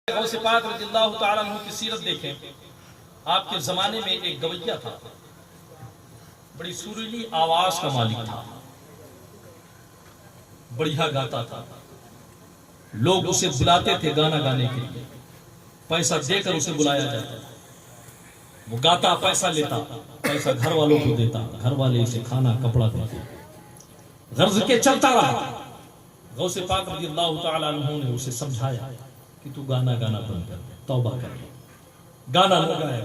غوث پاک رضی اللہ تعالیٰ عنہ کی سیرت دیکھیں. آپ کے زمانے میں ایک گویہ تھا، بڑی سریلی آواز کا مالک تھا، بڑھیا گاتا تھا. لوگ اسے بلاتے تھے گانا گانے کے لیے، پیسہ دے کر اسے بلایا جاتا. وہ گاتا، پیسہ لیتا، پیسہ گھر والوں کو دیتا، گھر والے اسے کھانا کپڑا دیتے. غرض کے چلتا رہا. غوث پاک رضی اللہ تعالیٰ عنہ نے اسے سمجھایا کہ تو گانا گانا بند کر، توبہ کر، گانا نہ گایا.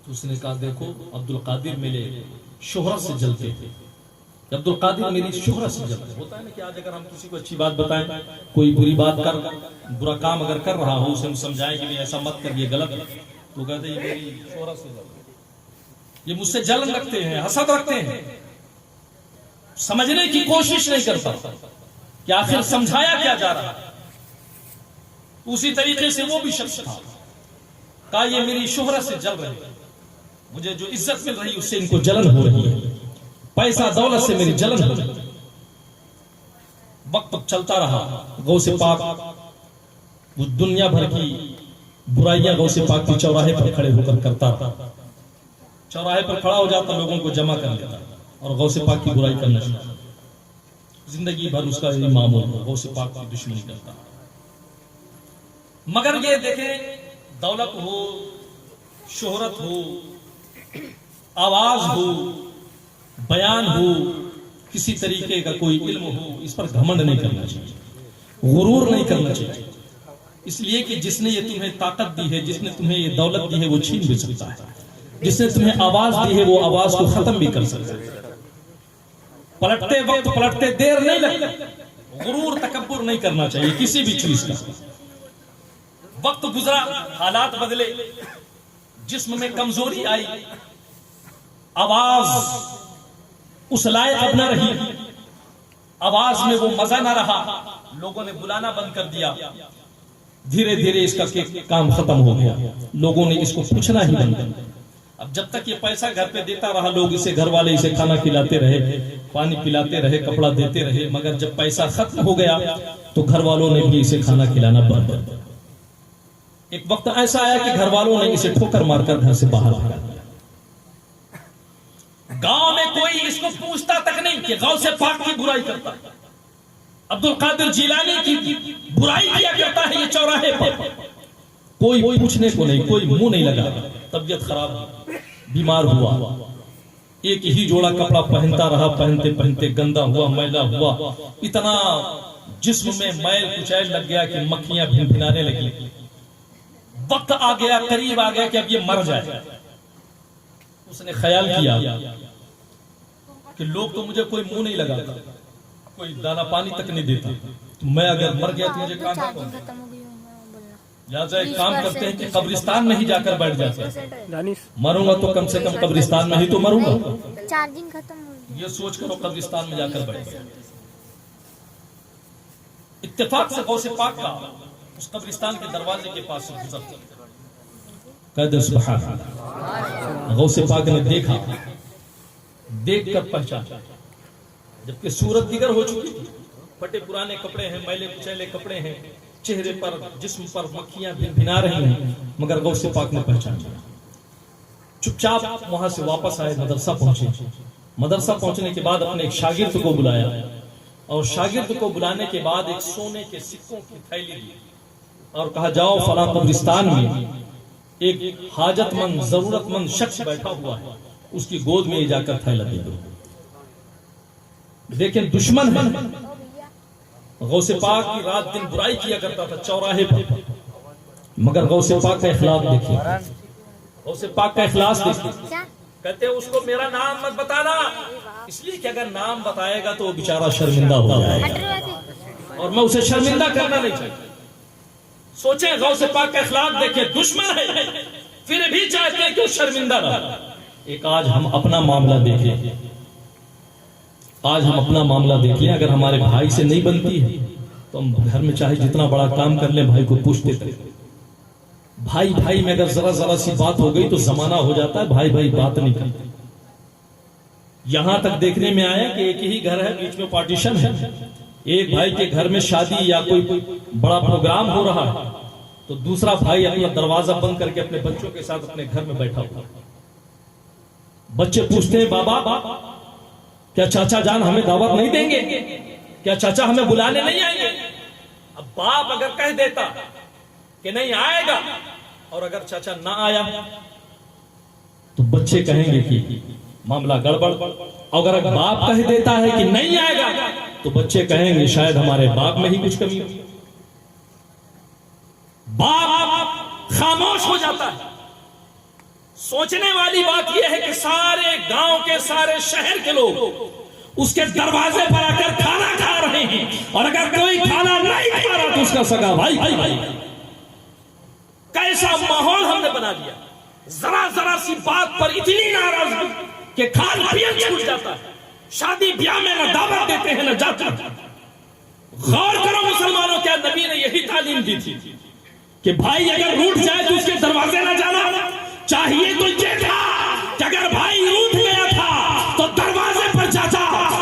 تو اس نے کہا دیکھو عبد القادر میرے شہرت سے جلتے تھے، عبد القادر میری شہرت سے جلتے. ہوتا ہے نا کہ آج اگر ہم کسی کو اچھی بات بتائیں، کوئی بری بات کر، برا کام اگر کر رہا ہو، اسے ہم سمجھائیں کہ ایسا مت کر، یہ غلط ہے، تو کہتے ہیں یہ میری شہرت سے جلتے، یہ مجھ سے جلن رکھتے ہیں، حسد رکھتے ہیں. سمجھنے کی کوشش نہیں کرتا کہ آخر سمجھایا کیا جا رہا ہے. اسی طریقے سے وہ بھی شخص تھا، کہا یہ میری شہرت سے جل رہے ہیں، مجھے جو عزت مل رہی اس سے ان کو جلن ہو رہی ہے، پیسہ دولت سے میری جلن ہو رہی ہے. وقت چلتا رہا. غوث پاک وہ دنیا بھر کی برائیاں غوث پاک کی چوراہے پر کھڑے ہو کر کرتا رہا. چوراہے پر کھڑا ہو جاتا، لوگوں کو جمع کر لیتا اور غوث پاک کی برائی کرنا شروع. زندگی بھر اس کا یہی معمول ہو، غوث پاک کی دشمنی کرتا. مگر یہ دیکھیں، دولت ہو، شہرت ہو، آواز ہو، بیان ہو، کسی طریقے کا کوئی علم ہو، اس پر گھمنڈ نہیں کرنا چاہیے، غرور نہیں کرنا چاہیے. اس لیے کہ جس نے یہ تمہیں طاقت دی ہے، جس نے تمہیں یہ دولت دی ہے، وہ چھین بھی سکتا ہے. جس نے تمہیں آواز دی ہے، وہ آواز کو ختم بھی کر سکتا ہے. پلٹتے وقت پلٹتے دیر نہیں لگتی. غرور تکبر نہیں کرنا چاہیے کسی بھی چیز کا. وقت گزرا، حالات بدلے، جسم میں کمزوری آئی، آواز اس لائق اب نہ رہی، آواز میں وہ مزہ نہ رہا، لوگوں نے بلانا بند کر دیا. دھیرے دھیرے اس کا کام ختم ہو گیا، لوگوں نے اس کو پوچھنا ہی بند کر دیا. اب جب تک یہ پیسہ گھر پہ دیتا رہا، لوگ اسے، گھر والے اسے کھانا کھلاتے رہے، پانی پلاتے رہے، کپڑا دیتے رہے. مگر جب پیسہ ختم ہو گیا تو گھر والوں نے بھی اسے کھانا کھلانا بند کر دیا. ایک وقت ایسا آیا کہ گھر والوں نے اسے ٹھوکر مار کر گھر سے باہر بھگا دیا. گاؤں میں کوئی اس کو پوچھتا تک نہیں کہ غوث پاک کی برائی کرتا ہے، عبد القادر جیلانی کی برائی کیا کرتا ہے. یہ چوراہے پر کوئی پوچھنے کو نہیں، کوئی منہ نہیں لگا. طبیعت خراب ہوئی، بیمار ہوا، ایک ہی جوڑا کپڑا پہنتا رہا، پہنتے پہنتے گندا ہوا، میلا ہوا، اتنا جسم میں میل کچیل لگ گیا کہ مکھیاں بھنبھنانے لگی. وقت آ گیا، قریب آ گیا کہ اب یہ مر جائے. اس نے خیال کیا کہ لوگ تو مجھے کوئی منہ نہیں لگاتا، کوئی دانا پانی تک نہیں دیتا، تو میں اگر مر گیا تو مجھے کام کرتا ہوں. لہٰذا ایک کام کرتے ہیں کہ قبرستان میں ہی جا کر بیٹھ جاتے ہیں. مروں گا تو کم سے کم قبرستان میں ہی تو مروں گا. یہ سوچ کر وہ قبرستان میں جا کر بیٹھ گیا. اتفاق سے غوث پاک کا اس قبرستان کے دروازے کے پاس سے گزرتا. قید سبحان اللہ. غوث پاک نے دیکھا، دیکھ کر پہچانا، جبکہ صورت دیگر ہو چکی تھی. پھٹے پرانے کپڑے ہیں، میلے کچیلے کپڑے ہیں، چہرے پر، جسم پر مکھیاں بھنبھنا رہی ہیں، مگر غوث پاک نے پہچانا. چپ چاپ وہاں سے واپس آئے، مدرسہ پہنچے. مدرسہ پہنچنے کے بعد اپنے ایک شاگرد کو بلایا، اور شاگرد کو بلانے کے بعد ایک سونے کے سکوں کی تھیلی دی اور کہا جاؤ فلاں قبرستان میں ایک حاجت مند، ضرورت مند شخص بیٹھا ہوا ہے، اس کی گود میں جا کر تھیلا دے دو. لیکن دشمن ہے. غوث پاک کی رات دن برائی کیا کرتا تھا چوراہے پر، مگر غوث پاک کا اخلاق دیکھیے، غوث پاک کا اخلاص دیکھیے. کہتے ہیں اس کو میرا نام مت بتانا، اس لیے کہ اگر نام بتائے گا تو وہ بیچارہ شرمندہ ہو جائے گا، اور میں اسے شرمندہ کرنا نہیں چاہتا. سوچیں غوث پاک کا اخلاق دیکھیں، دشمن ہے پھر بھی چاہتے ہیں کہ وہ شرمندہ رہا. ایک آج ہم اپنا معاملہ دیکھیں، آج ہم اپنا معاملہ دیکھیں. اگر ہمارے بھائی سے نہیں بنتی ہے تو ہم گھر میں چاہے جتنا بڑا کام کر لیں، بھائی کو پوچھتے تھے. بھائی بھائی میں اگر ذرا سی بات ہو گئی تو زمانہ ہو جاتا ہے، بھائی بھائی بات نہیں کرتے. یہاں تک دیکھنے میں آیا کہ ایک ہی گھر ہے، بیچ میں پارٹیشن ہے، ایک بھائی کے گھر میں شادی یا کوئی بڑا پروگرام ہو رہا ہے تو دوسرا بھائی اپنا دروازہ بند کر کے اپنے بچوں کے ساتھ اپنے گھر میں بیٹھا ہوا. بچے پوچھتے ہیں بابا کیا چاچا جان ہمیں دعوت نہیں دیں گے, کیا چاچا ہمیں بلانے نہیں آئیں گے؟ اب باپ اگر کہہ دیتا کہ نہیں آئے گا اور اگر چاچا نہ آیا تو بچے کہیں گے کہ معاملہ گڑبڑ. اگر باپ کہہ دیتا ہے کہ نہیں آئے گا تو بچے کہیں گے شاید ہمارے باپ میں ہی کچھ کمی ہو. باپ خاموش ہو جاتا ہے. سوچنے والی بات یہ ہے کہ سارے گاؤں کے سارے شہر کے لوگ اس کے دروازے پر آ کر کھانا کھا رہے ہیں, اور اگر کوئی کھانا نہیں کھا رہا تو اس کا سگا بھائی کیسا ماحول ہم نے بنا دیا. ذرا سی بات پر اتنی ناراضگی کہ کھان پین چھوٹ جاتا ہے. شادی بیاہ میں نہ دعوت دیتے ہیں نہ جاتے. غور کرو مسلمانوں, کیا نبی نے یہی تعلیم دی تھی کہ بھائی اگر روٹ جائے تو اس کے دروازے نہ جانا؟ چاہیے تو یہ تھا کہ اگر بھائی روٹ گیا تھا تو دروازے پر جاتا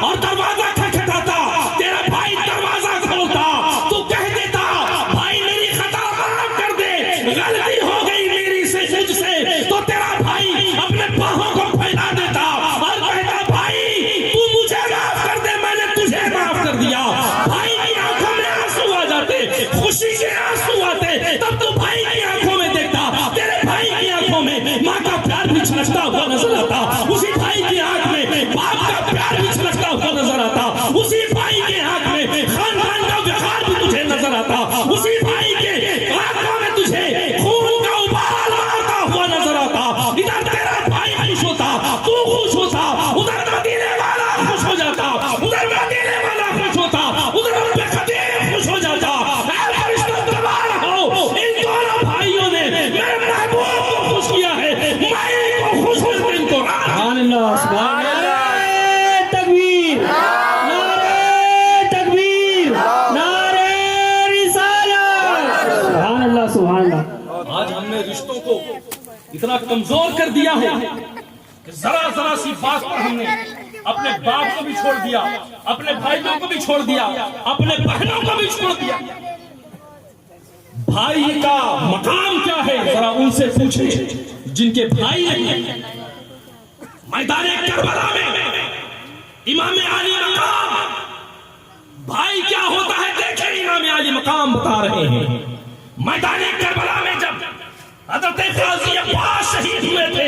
اور دروازہ کھٹکھٹاتا, تیرا بھائی دروازہ کھولتا, تو کہہ دیتا بھائی میری خطا معاف کر دے, غلطی ہو گئی میری سے مجھ سے, تو تیرا بھائی اپنے باہوں کو پھیلا دیتا اور کہتا بھائی تو مجھے معاف کر دے, میں نے تجھے معاف کر دیا. بھائی کی آنکھوں میں آنسو آ جاتے, خوشی کے آنسو آتے, تب تو بھائی کی آنکھوں میں دیکھتا, تیرے بھائی کی آنکھوں میں ماں کا پیار بھی چھلکتا ہوا نظر آتا, اسی بھائی کی آنکھ میں باپ کا پیار بھی چھلکتا ہوا نظر آتا, اسی بھائی کے آنکھ میں خاندان کا وقار بھی تجھے نظر آتا, اسی بھائی کے آنکھوں میں تجھے خون کا ابال مارتا ہوا نظر آتا. ادھر تیرا بھائی خوش ہوتا, تو خوش ہوتا, ادھر مدینے والا خوش ہو جاتا, ادھر مدینے والا خوش ہوتا, ادھر رب قدیر خوش ہو جاتا. اے فرشتوں تبار ہو, ان دونوں بھائیوں نے میرے محبوب کو خوش کیا ہے, میں ان کو خوش ہو ان کو. سبحان اللہ, سبحان اللہ, تکبیر, نعرہ تکبیر, نعرہ رسالت, سبحان اللہ, سبحان اللہ. آج ہم نے رشتوں کو اتنا کمزور کر دیا ہے کہ ذرا سی بات پر ہم نے اپنے باپ کو بھی چھوڑ دیا, اپنے بھائیوں کو بھی چھوڑ دیا, اپنے بہنوں کو بھی چھوڑ دیا. بھائی کا مقام کیا ہے ذرا ان سے پوچھیں جن کے بھائی نہیں. میدان کربلا میں امام علی مقام بھائی کیا ہوتا ہے دیکھیں, امام علی مقام بتا رہے ہیں. میدان کربلا میں جب حضرت غازی عباس شہید ہوئے تھے,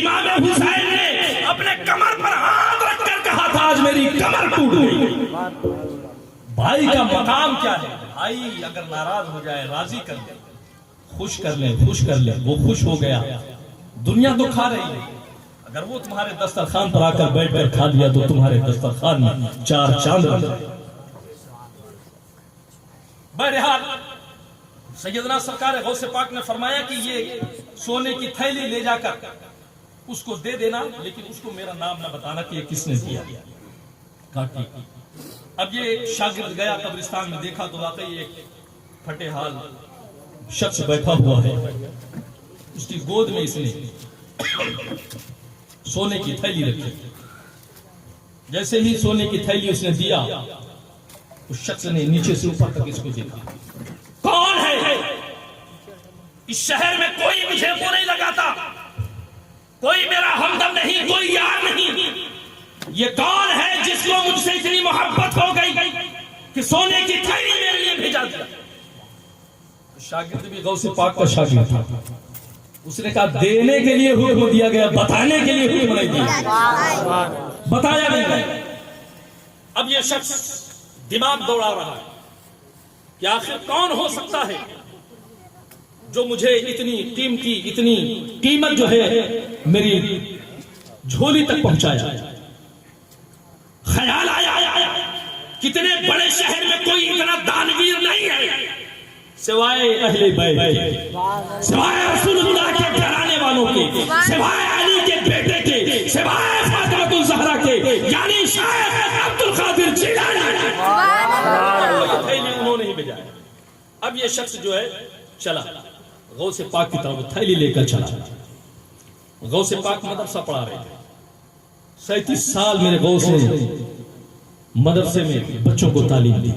امام حسین نے اپنے کمر پر ہاتھ رکھ کر کہا تھا آج میری کمر ٹوٹ گئی. بھائی کا مقام کیا ہے؟ بھائی اگر ناراض ہو جائے راضی کر لے, خوش کر لے, خوش کر لے, وہ خوش ہو گیا, دنیا تو کھا رہی ہے. اگر وہ تمہارے دسترخوان پر آ کر بیٹھ کر کھا لیا تو تمہارے دسترخوان میں 4 چاند بن جائے. بہرحال سیدنا سرکار غوث پاک نے فرمایا کہ یہ سونے کی تھیلی لے جا کر اس کو دے دینا, لیکن اس کو میرا نام نہ بتانا کہ یہ کس نے دیا. اب یہ شاگرد گیا قبرستان میں, دیکھا تو واقعی ایک پھٹے حال شخص بیٹھا ہوا ہے, اس کی گود میں اس نے سونے کی تھیلی رکھی. جیسے ہی سونے کی تھیلی اس نے دیا, اس شخص نے نیچے سے اوپر تک اس کو دیکھا. کون ہے اس شہر میں؟ کوئی مجھے منہ نہیں لگاتا, کوئی میرا ہمدم نہیں, کوئی یار نہیں. یہ کون ہے جس کو مجھ سے اتنی محبت ہو گئی کہ سونے کی تھیلی میرے لیے بھیجا دیا؟ شاگرد بھی غوث پاک کا شاگرد تھا. اس نے کہا دینے کے لیے حکم دیا گیا, بتانے کے لیے حکم نہیں دیا, بتایا نہیں گیا. اب یہ شخص دماغ دوڑا رہا ہے کہ آخر کون ہو سکتا ہے جو مجھے اتنی قیمتی, اتنی قیمت جو ہے میری جھولی تک پہنچایا. خیال آیا کتنے بڑے شہر میں کوئی اتنا دانویر نہیں ہے سوائے اہل بیت, سوائے رسول اللہ کے گھرانے والوں کے, سوائے علی کے بیٹے کے, سوائے فاطمہ الزہرا کے, یعنی شیخ عبد القادر جیلانی. انہوں نے ہی بھیجا. اب یہ شخص جو ہے چلا غوث پاک کی طرف, تھیلی لے کر چلا. غوث پاک مدرسہ پڑھا رہے تھے. 37 سال میرے غوث نے مدرسے میں بچوں کو تعلیم دی،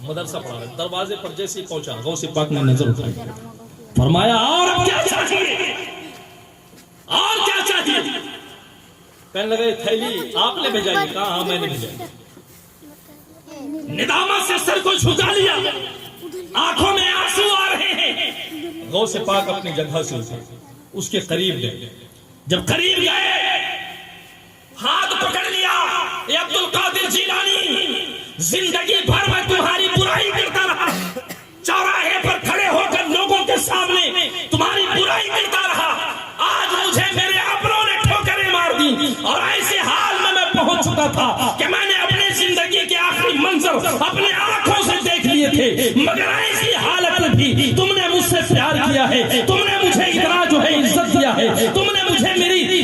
مدرسہ پڑھا رہے، دروازے پر جیسے ہی پہنچا غوث پاک نے نظر اٹھائی، فرمایا اور اب کیا چاہیے، اور کیا چاہیے؟ کہنے لگے تھیلی آپ نے بھیجائی؟ کہا ہاں میں نے بھیجائی۔ ندامت سے سر کو جھکا لیا، آنکھوں میں آنسو آ رہے ہیں۔ غوث پاک اپنی جگہ سے اٹھے، اس کے قریب گئے، جب قریب گئے ہاتھ پکڑ لیا، اے عبد القادر جیلانی، زندگی بھر میں تمہاری برائی کرتا رہا، چوراہے پر کھڑے ہو کر لوگوں کے سامنے تمہاری برائی کرتا رہا، آج مجھے میرے اپنوں نے ٹھوکریں مار دی، اور ایسے حال میں پہنچ چکا تھا کہ میں نے اپنے زندگی کے آخری منظر اپنے آنکھوں سے دیکھ لیے تھے، مگر ایسی حالت میں بھی تم نے مجھ سے پیار کیا ہے، تم نے مجھے اتنا جو ہے عزت دیا ہے، تم نے مجھے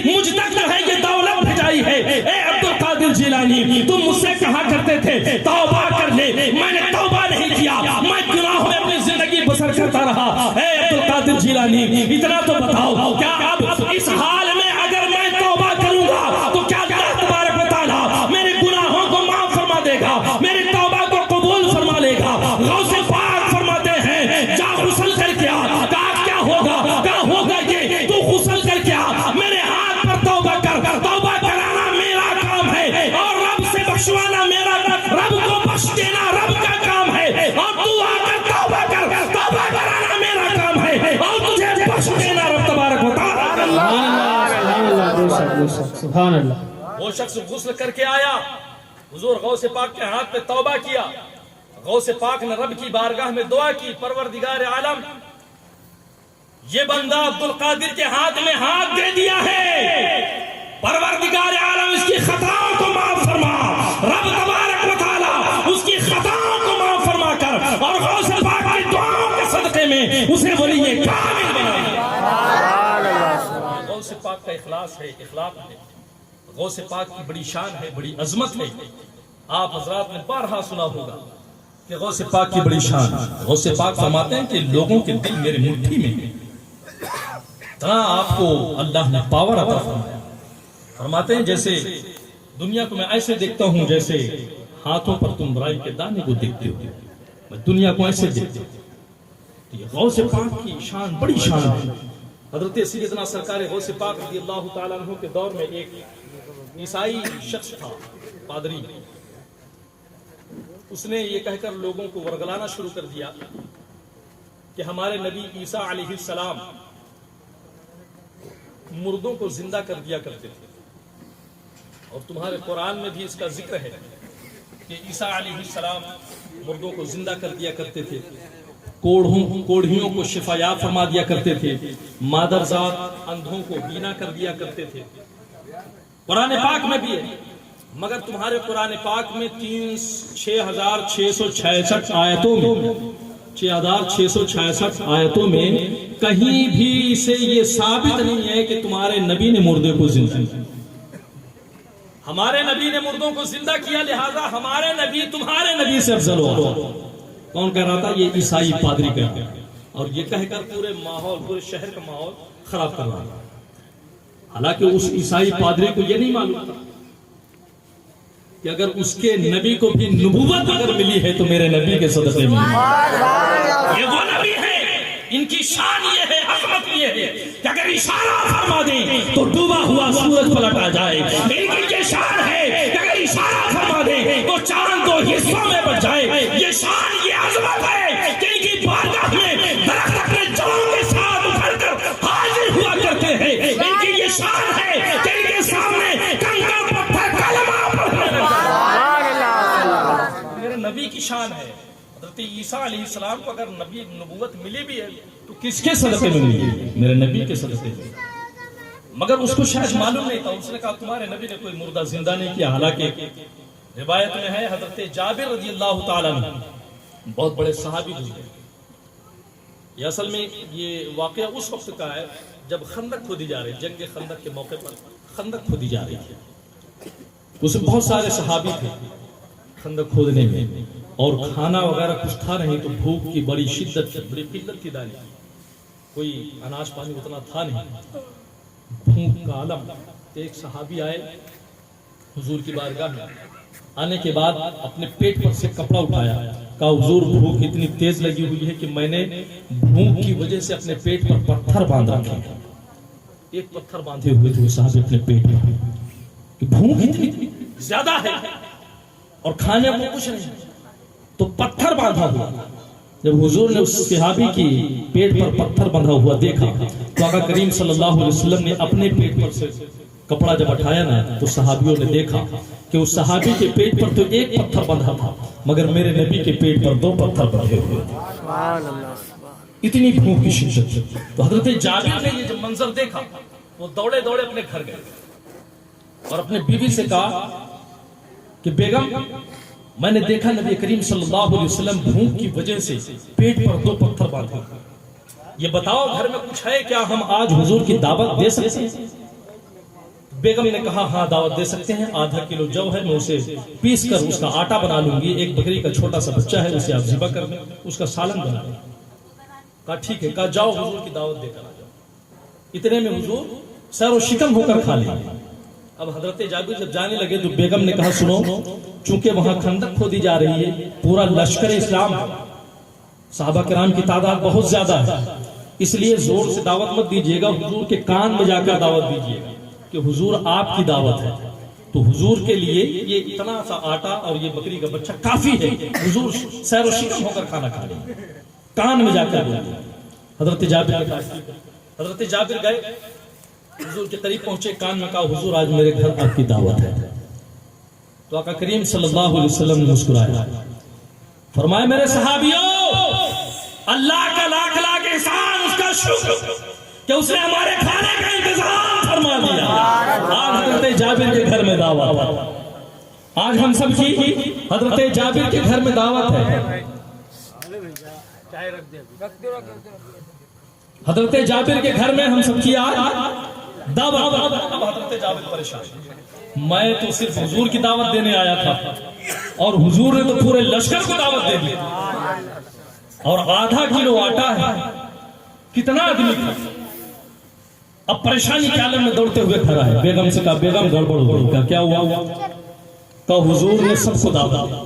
مجھ تک جو ہے یہ دولت بھیجائی ہے۔ اے عبد القادر جیلانی، تم مجھ سے کہا کرتے تھے توبہ کر لے، میں نے توبہ نہیں کیا، میں گناہوں میں اپنی زندگی بسر کرتا رہا۔ اے عبد القادر جیلانی، اتنا تو بتاؤ، کیا اب اس حال میں اگر میں توبہ کروں گا تو کیا اللہ تبارک و تعالیٰ میرے گناہوں کو معاف فرما دے گا، میری توبہ کو قبول فرما لے گا؟ غوث پاک فرماتے ہیں جا غسل کر کے آ۔ کہا کیا ہوگا؟ کہا ہوگا یہ تو غسل کر کے آ، میرے ہاتھ پر توبہ کر، توبہ کرانا میرا کام ہے، اور رب سے بخشوانا میرا، رب کو بخش دینا رب کا کام ہے، اور تو آ کر توبہ کر، توبہ کرانا میرا کام ہے، اور تجھے بخش دینا رب تبارک و تعالیٰ۔ سبحان اللہ۔ وہ شخص غسل کر کے آیا، حضور غوث پاک کے ہاتھ پہ توبہ کیا، غوث پاک نے رب کی بارگاہ میں دعا کی، پروردگار عالم یہ بندہ عبد القادر کے ہاتھ میں ہاتھ دے دیا ہے، پروردگار عالم اس کی خطاؤں کو معاف فرما، رب تبارک و تعالی اس کی خطاؤں کو معاف فرما کر، اور غوث پاک کی دعاؤں کے صدقے میں اسے ولی کامل بنا دیا۔ غوث پاک کا اخلاص ہے، اخلاق ہے، غوث پاک کی بڑی شان ہے، بڑی عظمت ہے۔ آپ حضرات نے بارہا سنا ہوگا کہ غوث پاک کی بڑی شان، غوث پاک فرماتے ہیں کہ لوگوں کے دل میرے مٹھی میں ہیں، اتنا آپ کو اللہ نے پاور عطا فرمایا۔ فرماتے ہیں جیسے دنیا کو میں ایسے دیکھتا ہوں جیسے ہاتھوں پر تم رائی کے دانے کو دیکھتے ہو، میں دنیا کو ایسے دیکھتا ہوں۔ یہ غوث پاک کی شان بڑی شان ہے۔ حضرت سیدنا سرکار غوث پاک رضی اللہ تعالیٰ عنہ کے دور میں ایک عیسائی شخص تھا، پادری، اس نے یہ کہہ کر لوگوں کو ورگلانا شروع کر دیا کہ ہمارے نبی عیسیٰ علیہ السلام مردوں کو زندہ کر دیا کرتے تھے، اور تمہارے قرآن میں بھی اس کا ذکر ہے کہ عیسیٰ علیہ السلام مردوں کو زندہ کر دیا کرتے تھے، کوڑھیوں کو شفا یاب فرما دیا کرتے تھے، مادرزاد اندھوں کو بینا کر دیا کرتے تھے۔ قرآن پاک میں بھی ہے، مگر تمہارے قرآن پاک میں 6666 آیتوں میں 6666 آیتوں میں کہیں بھی سے یہ ثابت نہیں ہے کہ تمہارے نبی نے مردے کو زندہ کیا۔ ہمارے نبی نے مردوں کو زندہ کیا، لہذا ہمارے نبی تمہارے نبی سے افضل ہوا۔ کون کہہ رہا تھا؟ یہ عیسائی پادری کہہ رہا تھا، اور یہ کہہ کر پورے ماحول، پورے شہر کا ماحول خراب کر رہا تھا۔ حالانکہ اس عیسائی پادری کو یہ نہیں معلوم تھا کہ اگر اس کے نبی کو بھی نبوت اگر ملی ہے تو میرے نبی کے صدقے میں یہ وہ نبی ہے، ان کی شان یہ ہے، عظمت یہ ہے کہ اگر اشارہ فرما دیں تو ڈوبا ہوا سورج پلٹ آ جائے۔ ان کی یہ شان ہے کہ اگر اشارہ فرما دیں تو چاند دو حصوں میں بچ جائے۔ یہ شان، یہ عظمت ہے کہ ان کی بارگاہ میں درخت اپنے جڑوں کے ساتھ اکھڑ کر حاضر ہوا کرتے ہیں۔ ان کی یہ شان ہے کہ ان کے سامنے کنکر پتھر کلمہ پڑھنے لگتا ہے۔ میرے نبی کی شان ہے۔ حضرت عیسیٰ علیہ السلام کو اگر نبی نبوت ملی بھی ہے تو کس کے صدقے میں ملی ہے؟ میرے نبی کے صدقے میں۔ مگر اس کو شاید معلوم نہیں تھا، اس نے کہا تمہارے نبی نے کوئی مردہ زندہ نہیں کیا۔ حالانکہ روایت میں ہے حضرت جابر رضی اللہ تعالیٰ عنہ بہت بڑے صحابی گزرے۔ یہ اصل میں یہ واقعہ اس وقت کا ہے جب خندق کھودی جا رہی، جنگ خندق کے موقع پر خندق کھودی جا رہی ہے۔ اس میں بہت سارے صحابی تھے خندق کھودنے میں، اور کھانا وغیرہ کچھ تھا نہیں، تو بھوک کی بڑی شدت تھی، بڑی قلت تھی، دانی کوئی اناج پانی اتنا تھا نہیں، بھوک کا عالم۔ ایک صحابی آئے حضور کی بارگاہ میں، آنے کے بعد اپنے پیٹ پر سے کپڑا اٹھایا، کہا حضور بھوک اتنی تیز لگی ہوئی ہے کہ میں نے بھوک کی وجہ سے اپنے پیٹ پر پتھر باندھ رکھے ہیں۔ ایک پتھر باندھے ہوئے تھے صاحب اپنے پیٹ پر کہ بھوک اتنی زیادہ ہے اور کھانے کو کچھ نہیں، تو پتھر باندھا ہوا۔ جب حضور نے اس صحابی کی پیٹ پر پتھر بندھا ہوا دیکھا تو آقا کریم صلی اللہ علیہ وسلم نے اپنے پیٹ پر سے کپڑا جب اٹھایا نا تو صحابیوں نے دیکھا کہ اس صحابی کے پیٹ پر تو ایک پتھر بندھا تھا مگر میرے نبی کے پیٹ پر 2 پتھر بندھے ہوئے تھے، اتنی بھوک کی شدت تھی۔ تو حضرت جابر نے یہ جب منظر دیکھا وہ دوڑے دوڑے اپنے گھر گئے اور اپنے بیوی سے کہا کہ بیگم میں نے دیکھا نبی کریم صلی اللہ علیہ وسلم بھوک کی وجہ سے پیٹ پر 2 پتھر باندھے، یہ بتاؤ گھر میں کچھ ہے کیا، ہم آج حضور کی دعوت دے سکتے ہیں؟ بیگم نے کہا ہاں دعوت دے سکتے ہیں، آدھا کلو جو ہے میں اسے پیس کر اس کا آٹا بنا لوں گی، ایک بکری کا چھوٹا سا بچہ ہے اسے آپ ذبح کر دیں، اس کا سالن بنا لیں۔ کہا ٹھیک ہے، کہا جاؤ حضور کی دعوت دے کر آ جاؤ۔ اتنے میں حضور سیر و شکم ہو کر کھا لیں۔ اب حضرت جابر جب جانے لگے تو بیگم نے کہا سنو، چونکہ وہاں خندق کھودی جا رہی ہے، پورا لشکر اسلام ہے، صحابہ کرام کی تعداد بہت زیادہ ہے، اس لیے زور سے دعوت مت دیجیے گا، حضور کے کان میں جا کر دعوت دیجیے گا کہ حضور آپ کی دعوت ہے۔ تو حضور کے لیے یہ اتنا سا آٹا اور یہ بکری کا بچہ کافی ہے، حضور سیر و شکم ہو کر کھانا کھا لیں، کان میں جا کر بولتے۔ حضرت جابر نے کہا، حضرت جابر گئے حضور کے قریب پہنچے، کان میں کہا حضور آج میرے گھر آپ کی دعوت ہے۔ تو آقا کریم صلی اللہ علیہ وسلم نے مسکرایا، فرمایا میرے صحابیوں، اللہ کا لاکھ لاکھ احسان، اس کا شکر کہ اس نے ہمارے کھانے کا انتظام فرما دیا۔ آج حضرت جابر کے گھر میں دعوت ہے، آج ہم سب کی حضرت جابر کے گھر میں دعوت ہے۔ حضرت جابر کے گھر میں ہم سب کی آج دعوت۔ اب حضرت جابر پریشان، میں تو صرف حضور کی دعوت دینے آیا تھا اور حضور نے تو پورے لشکر کو دعوت دے دی، اور آدھا کلو آٹا ہے، کتنا آدمی تھا۔ اب پریشانی کے عالم میں دوڑتے ہوئے کھڑا ہے، بیگم سے کہا بیگم گڑبڑ ہو گئی، کہا کیا ہوا؟ کہا حضور نے سب کو دعوت دی۔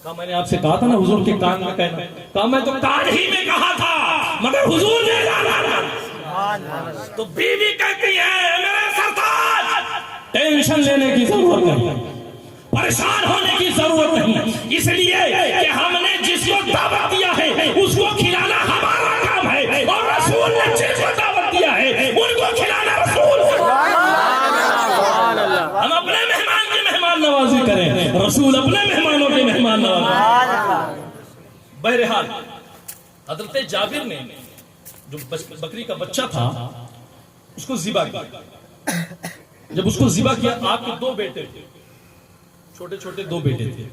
کہا میں نے آپ سے کہا تھا نا حضور کے کان میں کہنا، کہا میں تو کان ہی میں کہا تھا مگر حضور نے جانا۔ تو بیوی کہتی ہے میرے سرتاج ٹینشن لینے کی ضرورت نہیں، پریشان ہونے کی ضرورت نہیں، اس لیے کہ ہم نے جس کو دعوت دیا ہے اس کو کھلانا ہمارا کام ہے، اور رسول نے جس کو دعوت دیا ہے ان کو کھلانا رسول ہے۔ ہم اپنے مہمان کی مہمان نوازی کریں، رسول اپنے مہمانوں کی مہمان نوازی۔ بہرحال حضرت جابر نے جو بکری کا بچہ تھا اس کو ذبح کیا۔ جب اس کو ذبح کیا، آپ کے 2 بیٹے تھے، چھوٹے چھوٹے 2 بیٹے تھے۔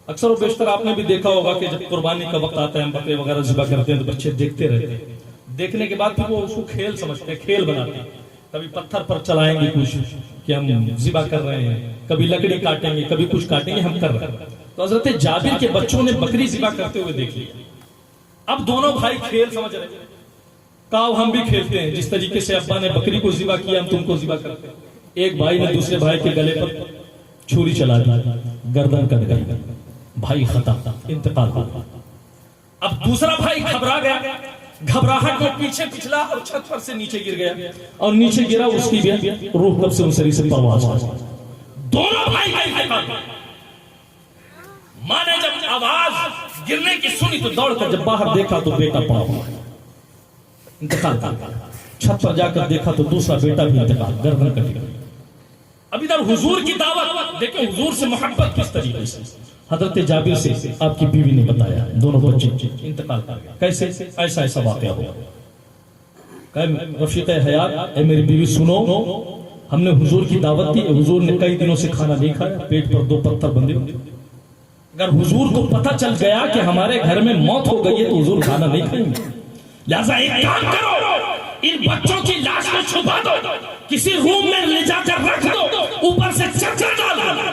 اکثر و بیشتر آپ نے بھی دیکھا ہوگا کہ جب قربانی کا وقت آتا ہے ہم بکرے وغیرہ ذبح کرتے ہیں تو بچے دیکھتے رہتے ہیں، دیکھنے کے بعد پھر وہ اس کو کھیل سمجھتے ہیں، کھیل بناتے ہیں، کبھی پتھر پر چلائیں گے کچھ کہ ہم ذبح کر رہے ہیں، کبھی لکڑی کاٹیں گے، کبھی کچھ کاٹیں گے، ہم کر رہے ہیں۔ تو حضرت جابر کے بچوں نے بکری ذبح کرتے ہوئے دیکھ لیا۔ اب دونوں بھائی کھیل سمجھ رہے ہیں، کہا ہم بھی کھیلتے ہیں، جس طریقے سے ابا نے بکری کو ذبح کیا ہم تم کو ذبح کرتے ہیں۔ ایک بھائی نے دوسرے بھائی کے گلے پر چھری چلا دی، گردن کٹ گئی، بھائی ختم، انتقال ہو گیا۔ اب دوسرا بھائی گھبرا گیا، گھبراہٹ میں پیچھے پچھلا اور چھت پر سے نیچے گر گیا، اور نیچے گرا اس کی بھی روح کب سے انسری سے پرواز ہو۔ دونوں بھائی کا انتقال۔ ماں نے جب آواز گرنے کی سنی تو دوڑ کر جب باہر دیکھا تو بیٹا پڑا ہوا، انتقال کر گیا۔ چھت پر جا کر دیکھا تو دوسرا بیٹا بھی انتقال، گردن کٹ گئی۔ اب ادھر حضور کی دعوت دیکھیں، حضور سے محبت کس طریقے سے۔ حضرت جابر سے آپ کی بیوی نے بتایا دونوں بچے انتقال کر گئے، کیسے ایسا ایسا واقعہ ہوا۔ کہ رفیق حیات اے میری بیوی سنو، ہم نے حضور کی دعوت دی، حضور نے کئی دنوں سے کھانا نہیں کھایا، پیٹ پر 2 پتھر بندھے۔ اگر حضور کو پتہ چل گیا کہ ہمارے گھر میں موت ہو گئی ہے تو حضور کھانا نہیں کھائیں گے، لہذا ایک کام کرو، ان بچوں کی لاش کو چھپا دو، کسی روم میں لے جا کر رکھ دو، اوپر سے چرچا ڈال دو۔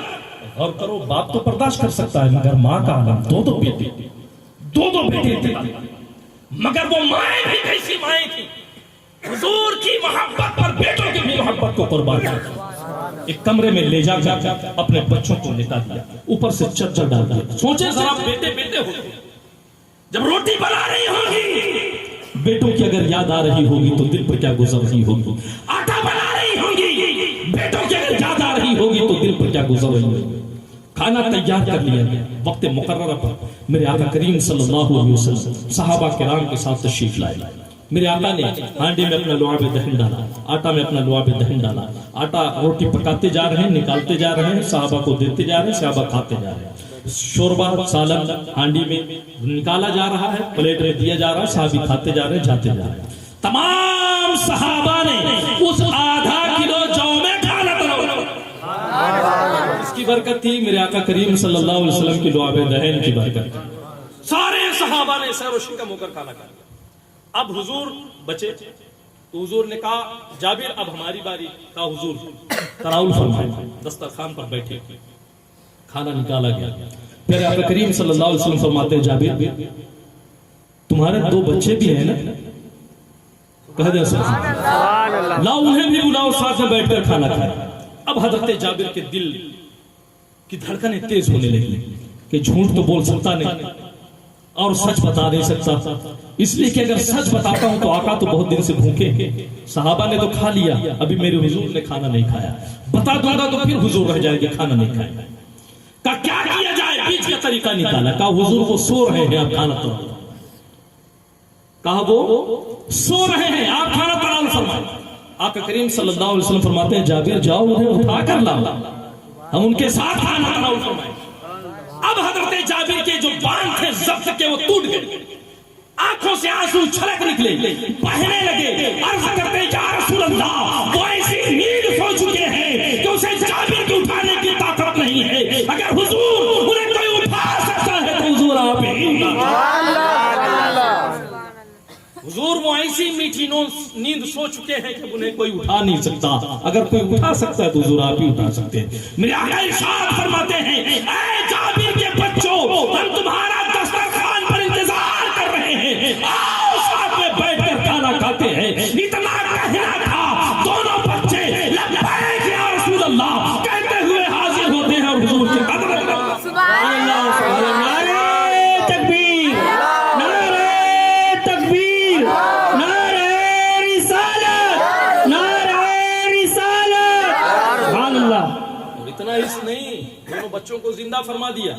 اور کرو، باپ تو برداشت کر سکتا ہے مگر ماں کا عالم، 2 بیٹے، 2 بیٹے تھے، مگر وہ مائیں بھی کیسی مائیں تھی، حضور کی محبت پر بیٹوں کی بھی محبت کو قربان کر۔ ایک کمرے میں لے جا کر اپنے بچوں کو لٹا دیا, اوپر سے چادر ڈال دیا. سوچیں ذرا, بیٹے بیٹے ہوتے جب روٹی بنا رہی ہوگی, بیٹوں کی اگر یاد آ رہی ہوگی تو دل پر کیا گزر رہی ہوگی. آٹا بنا رہی ہوگی, بیٹوں کی اگر یاد آ رہی ہوگی تو دل پر کیا گزر رہی ہوگی. کھانا تیار کر لیا گیا, وقت مقررہ پر میرے آقا کریم صلی اللہ علیہ وسلم صحابہ کرام کے ساتھ تشریف لائے. میرے آقا نے ہانڈی میں اپنا لعاب دہن ڈالا, آٹا میں اپنا لعاب دہن ڈالا, آٹا روٹی پکاتے جا رہے ہیں, نکالتے جا رہے ہیں, صحابہ کو دیتے جا رہے ہیں, صحابہ کھاتے جا رہے ہیں. شوربہ سالن ہانڈی میں نکالا جا رہا ہے, پلیٹ میں دیا جا رہا ہے, صحابی کھاتے جا رہے ہیں, جاتے جا رہے ہیں. تمام صحابہ نے اس آدھا کلو جو میں کھانا تناول, اس کی برکت تھی میرے آقا کریم صلی اللہ علیہ وسلم کی لعاب دہن کی برکت. سارے صحابہ نے سیر و شکم ہو کر کھانا کھایا. اب حضور بچے تو حضور نے کہا جابر اب ہماری باری. کہا حضور تناول فرمائیں. دسترخوان پر بیٹھے, کھانا نکالا گیا. پھر آقا کریم صلی اللہ علیہ وسلم فرماتے ہیں جابر تمہارے 2 بچے بھی ہیں نا, کہہ دیں سبحان اللہ, لاؤ انہیں بھی بلاؤ, ساتھ میں بیٹھ کر کھانا کھائیں. اب حضرت جابر کے دل کی دھڑکنیں تیز ہونے لگی کہ جھوٹ تو بول سکتا نہیں اور سچ بتا نہیں سکتا, اس لیے کہ اگر سچ بتاتا ہوں تو آقا تو بہت دن سے بھوکے ہیں, صحابہ نے تو کھا لیا, ابھی میرے حضور نے کھانا نہیں کھایا, بتا دوں گا تو پھر حضور رہ جائے گے کھانا نہیں کھائے. کہا کیا کیا جائے, بیچ کا طریقہ نکالا. کہا حضور وہ سو رہے ہیں, آپ کھانا تناول. کہا وہ سو رہے ہیں, آپ کھانا تناول فرمائیں. آقا کریم صلی اللہ علیہ وسلم فرماتے ہیں جابر جاؤ انہیں اٹھا کر لاؤ, ہم ان کے ساتھ کھانا تناول فرمائیں. اب حضرت جابر کے جو باندھ تھے ضبط کے وہ ٹوٹ گئے, آنکھوں سے آنسو چھلک نکلے, بہنے لگے. عرض کرتے یا رسول اللہ وہ ایسی نیند سو چکے ہیں کہ اسے جابر کو اٹھانے کی طاقت نہیں ہے, اگر حضور انہیں کوئی اٹھا سکتا ہے تو حضور آپ ہی. حضور وہ ایسی میٹھی نیند سو چکے ہیں کہ انہیں کوئی اٹھا نہیں سکتا, اگر کوئی اٹھا سکتا ہے تو حضور آپ ہی اٹھا سکتے ہیں. میرے آقا ارشاد فرماتے ہیں اے جابر کے بچوں ہم تمہارا دسترخوان پر انتظار کر رہے ہیں, آؤ ساتھ میں بیٹھ کر کھانا کھاتے ہیں. اتنا کہنا تھا, دونوں بچے لبیک یا رسول اللہ کہتے ہوئے حاضر ہوتے ہیں اور حضور کے قدم سبحان اللہ, سبحان اللہ. اس نہیں, دونوں بچوں کو زندہ فرما دیا,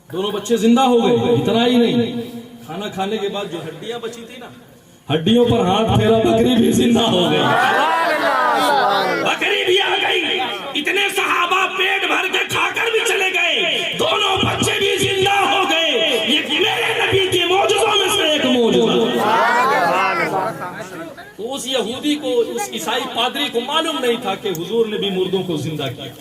دونوں بچے زندہ ہو گئے. اتنا ہی نہیں, کھانا کھانے کے بعد جو ہڈیاں بچی تھی نا, ہڈیوں پر ہاتھ پھیرا, بکری بھی زندہ ہو گئی, بکری بھی آ گئی. اتنے صحابہ پیٹ بھر کے کھا کر بھی چلے گئے, دونوں بچے بھی زندہ ہو گئے. یہ میرے نبی کے معجزوں میں سے ایک معجزہ. تو اس یہودی کو, اس عیسائی پادری کو معلوم نہیں تھا کہ حضور نے بھی مردوں کو زندہ کیا,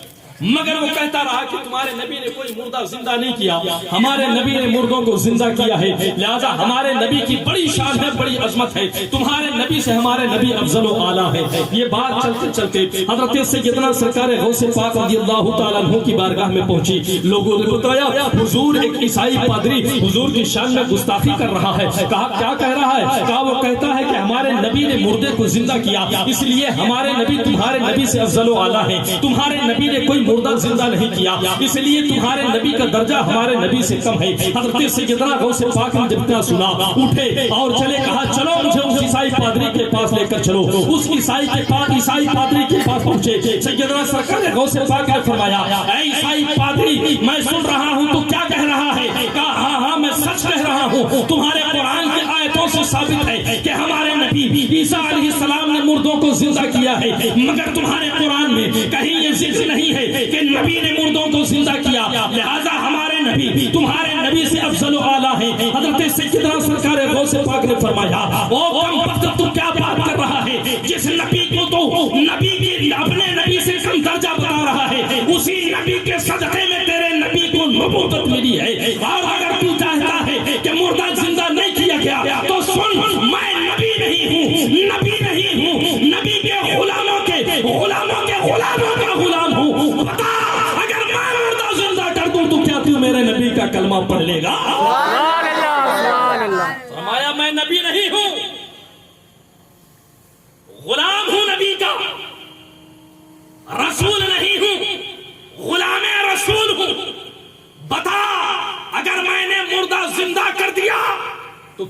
مگر وہ کہتا رہا کہ تمہارے نبی نے کوئی مردہ زندہ نہیں کیا, ہمارے نبی نے مردوں کو زندہ کیا ہے, لہذا ہمارے نبی کی بڑی شان ہے, بڑی عظمت ہے, تمہارے نبی سے ہمارے نبی افضل و اعلیٰ ہے. یہ بات چلتے چلتے حضرت سیدنا سرکار غوث پاک رضی اللہ تعالیٰ عنہ کی بارگاہ میں پہنچی. لوگوں نے بتایا حضور ایک عیسائی پادری حضور کی شان میں گستاخی کر رہا ہے. کہا کیا کہہ رہا ہے؟ کہا وہ کہتا ہے کہ ہمارے نبی نے مردے کو زندہ کیا, اس لیے ہمارے نبی تمہارے نبی سے افضل و اعلیٰ ہے, تمہارے نبی نے کوئی مردہ زندہ نہیں کیا, اس لیے تمہارے نبی کا درجہ ہمارے نبی سے کم ہے. حضرت سیدنا غوث پاک نے جب اتنا سنا اٹھے اور چلے, کہا چلو مجھے اس عیسائی پادری کے پاس لے کر چلو. اس عیسائی پادری کے پاس پہنچے. سیدنا سرکار غوث پاک نے فرمایا اے عیسائی پادری میں سن رہا ہوں تو کیا کہہ رہا ہے؟ کہا ہاں ہاں میں سچ کہہ رہا ہوں, تمہارے قرآن کی آیتوں سے ثابت ہے کہ ہمارے نبی عیسیٰ علیہ السلام نے مردوں کو زندہ کیا ہے, مگر تمہارے قرآن میں کہیں یہ ذکر نہیں ہے کہ نبی نے مردوں کو زندہ کیا, لہذا ہمارے نبی تمہارے نبی سے افضل و اعلیٰ ہے. حضرت سیدنا سرکار غوث پاک نے فرمایا او کم وقت تو کیا بات کر رہا ہے, جس نبی کو تو نبی کی اپنے نبی سے کم درجہ بتا رہا ہے, اسی نبی کے صدقے میں تیرے نبی کو نبوت ملی ہے. اور اگر تو چاہتا ہے کہ مردہ زندہ نہیں کیا گیا تو سن, میں نبی نہیں ہوں, نبی نہیں ہوں, نبی کے غلاموں کے غلاموں کا غلام ہوں. بتا اگر میں مردہ زندہ کر دوں تو کیا تو میرے نبی کا کلمہ پڑھ لے گا؟ فرمایا میں نبی نہیں ہوں, غلام ہوں نبی کا, رسول نہیں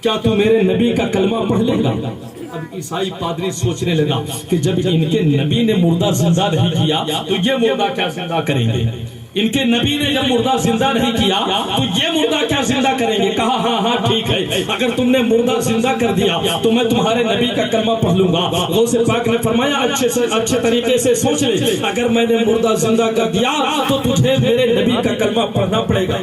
کیا تو میرے نبی کا کلمہ پڑھ لے گا؟ اب عیسائی پادری سوچنے لگا کہ جب ان کے نبی نے مردہ زندہ نہیں کیا تو یہ مردہ کیا زندہ کریں گے؟ ان کے نبی نے جب مردہ زندہ نہیں کیا تو یہ مردہ کیا زندہ کریں گے؟ کہا ہاں ہاں ٹھیک ہے، اگر تم نے مردہ زندہ کر دیا تو میں تمہارے نبی کا کلمہ پڑھ لوں گا۔ غوث پاک نے فرمایا اچھے طریقے سے سوچ لے، اگر میں نے مردہ زندہ کر دیا تو تجھے میرے نبی کا کلمہ پڑھنا پڑے گا۔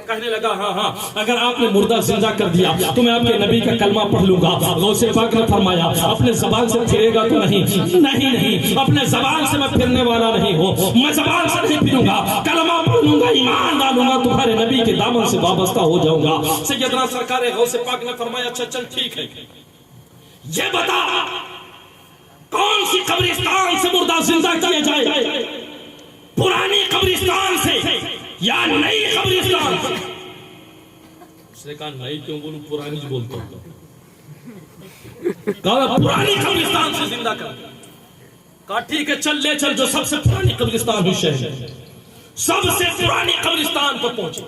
کہنے لگا ہاں ہاں، اگر آپ نے مردہ زندہ کر دیا تو میں آپ کے نبی کا کلمہ پڑھ لوں گا۔ غوث پاک نے فرمایا اپنے زبان سے پھرے گا تو نہیں، اپنے زبان سے میں پھرنے والا نہیں ہوں، میں زبان سے نہیں پھروں گا، کلمہ پڑھ لوں گا، ایمان ڈالوں گا، تمہارے نبی کے دامن سے وابستہ ہو جاؤں گا۔ سیدنا سرکار غوث پاک نے فرمایا اچھا چل ٹھیک ہے، یہ بتا کون سی قبرستان سے مردہ زندہ کیا جائے، پرانی قبرستان سے یا نئی قبرستان سے؟ اس نے کہا نئی کیوں بولوں، پرانی بولتا ہوں۔ کہا پرانی قبرستان سے زندہ کر۔ کہا ٹھیک ہے چل لے چل، جو سب سے پرانی قبرستان ہوئی شہر، سب سے پرانی قبرستان پر پہنچے،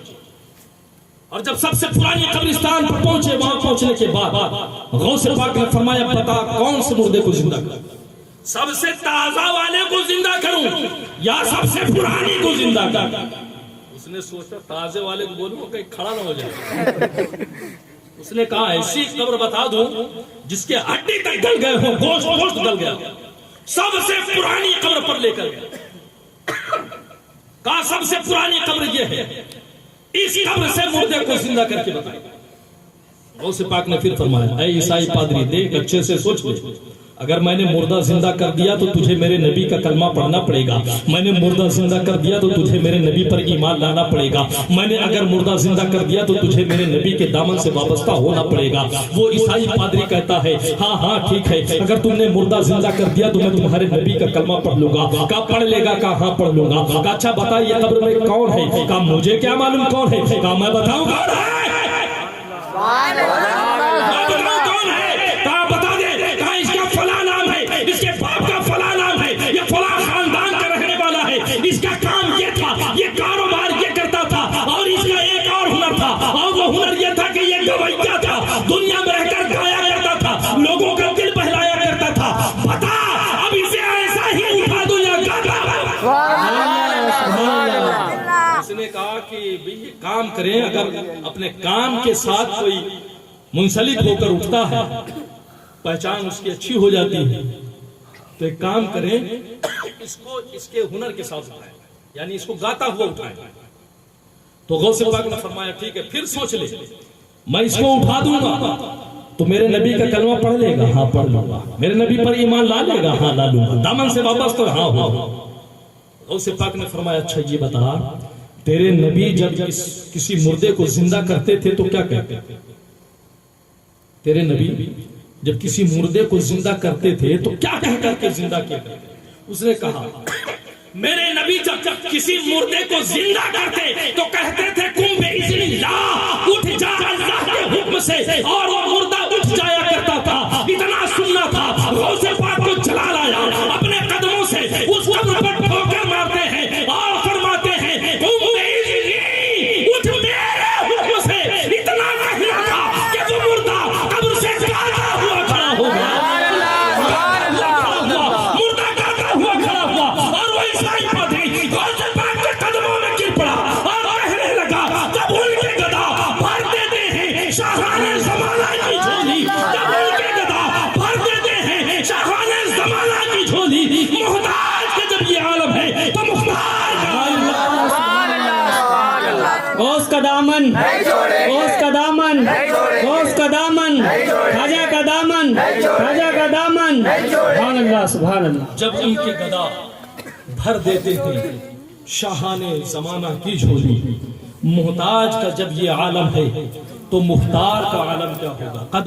اور جب سب سے پرانی قبرستان پر پہنچے، وہاں پہنچنے کے بعد غوث پاک نے فرمایا بتا کون سے مردے کو زندہ کر، سب سے تازہ والے کو زندہ کروں یا سب سے پرانی کو زندہ کر؟ اس نے سوچا تازے والے کو بولوں کہیں کھڑا نہ ہو جائے۔ اس نے کہا ایسی قبر بتا دوں جس کے ہڈی تک گل گئے ہوں، گوشت گل گیا، سب سے پرانی قبر پر لے کر گیا۔ کہا سب سے پرانی قبر یہ ہے، اس قبر سے مردے کو زندہ کر کے بتائے۔ غوث پاک نے پھر فرمایا اے عیسائی پادری دیکھ اچھے سے سوچ لے، اگر میں نے مردہ زندہ کر دیا تو تجھے میرے نبی کا کلمہ پڑھنا پڑے گا، میں نے مردہ زندہ کر دیا تو تجھے میرے نبی پر ایمان لانا پڑے گا، میں نے اگر مردہ زندہ کر دیا تو تجھے میرے نبی کے دامن سے وابستہ ہونا پڑے گا۔ وہ عیسائی پادری کہتا ہے ہاں ہاں ٹھیک ہے، اگر تم نے مردہ زندہ کر دیا تو میں تمہارے نبی کا کلمہ پڑھ لوں گا۔ کہا پڑھ لے گا؟ کہا ہاں پڑھ لوں گا۔ کہا اچھا بتا یہ قبر میں کون ہے؟ کہا مجھے کیا معلوم کون ہے، کہا میں بتاؤں کون ہے؟ اس کے باپ کا فلاں نام ہے، یہ فلاں خاندان کا رہنے والا ہے، اس کا کام یہ تھا، یہ کاروبار یہ کرتا تھا، اور اس کا ایک اور ہنر تھا، اور وہ ہنر یہ تھا کہ یہ گویا تھا، دنیا میں رہ کر گایا کرتا تھا، لوگوں کا دل بہلایا کرتا تھا۔ بتا اب اسے ایسا ہی اٹھا دوں یا گاتا؟ اس نے کہا کہ یہ کام کریں، اگر اپنے کام کے ساتھ کوئی منسلک ہو کر اٹھتا ہے، پہچان اس کی اچھی ہو جاتی ہے، تو ایک کام کریں اس کو اس کے ہنر کے ساتھ اٹھائیں، یعنی اس کو گاتا ہوا اٹھائیں۔ تو غوث پاک نے فرمایا ٹھیک ہے پھر سوچ لے، میں اس کو اٹھا دوں گا تو میرے نبی کا کلمہ پڑھ لے گا؟ ہاں پڑھ لوں گا۔ میرے نبی پر ایمان لا لے گا؟ ہاں لا لوں گا۔ دامن سے وابستہ؟ ہاں ہوا۔ غوث پاک نے فرمایا اچھا یہ بتا تیرے نبی جب کسی مردے کو زندہ کرتے تھے تو کیا کہتے تھے؟ تیرے نبی جب کسی مردے کو زندہ کرتے تھے تو کیا کہہ کر کے زندہ کیا کرتے؟ اس نے کہا میرے نبی جب کسی مردے کو زندہ کرتے تو کہتے تھے کم بِإِذْنِ اللَّهِ، اٹھ جا اللہ کے حکم سے، اور وہ مردہ اٹھ جایا کرتا تھا۔ اتنا سننا تھا، غوث پاک کو جلال آیا، اپنے قدموں سے اس قبر پر ٹھوکر مارتے ہیں اور فرماتے ہیں کم بِإِذْنِ، اٹھ میرے حکم سے۔ اتنا کہنا تھا کہ وہ مردہ قبر سے گاتا ہوا کھڑا ہو گیا، مردہ گاتا ہوا کھڑا ہوا، اور وہ عیسائی پادری غوث پاک کے قدموں میں گر پڑا اور کہنے لگا جب ان کے گدا بھر دیتے ہیں شاہانِ زمانہ کی جھولی، جب ان کے گدا بھر دیتے ہیں شاہانِ زمانہ کی جھولی، محتاج کے جب یہ عالم ہے تو محتاج غوث کا دامن، غوث کا دامن، غوث کا دامن، خواجہ کا دامن، خواجہ کا دامن، سبحان اللہ سبحان اللہ۔ جب ان کے گدا بھر دیتے ہیں شاہانِ زمانہ کی جھولی، محتاج کا جب یہ عالم ہے تو مختار کا عالم کیا ہوگا؟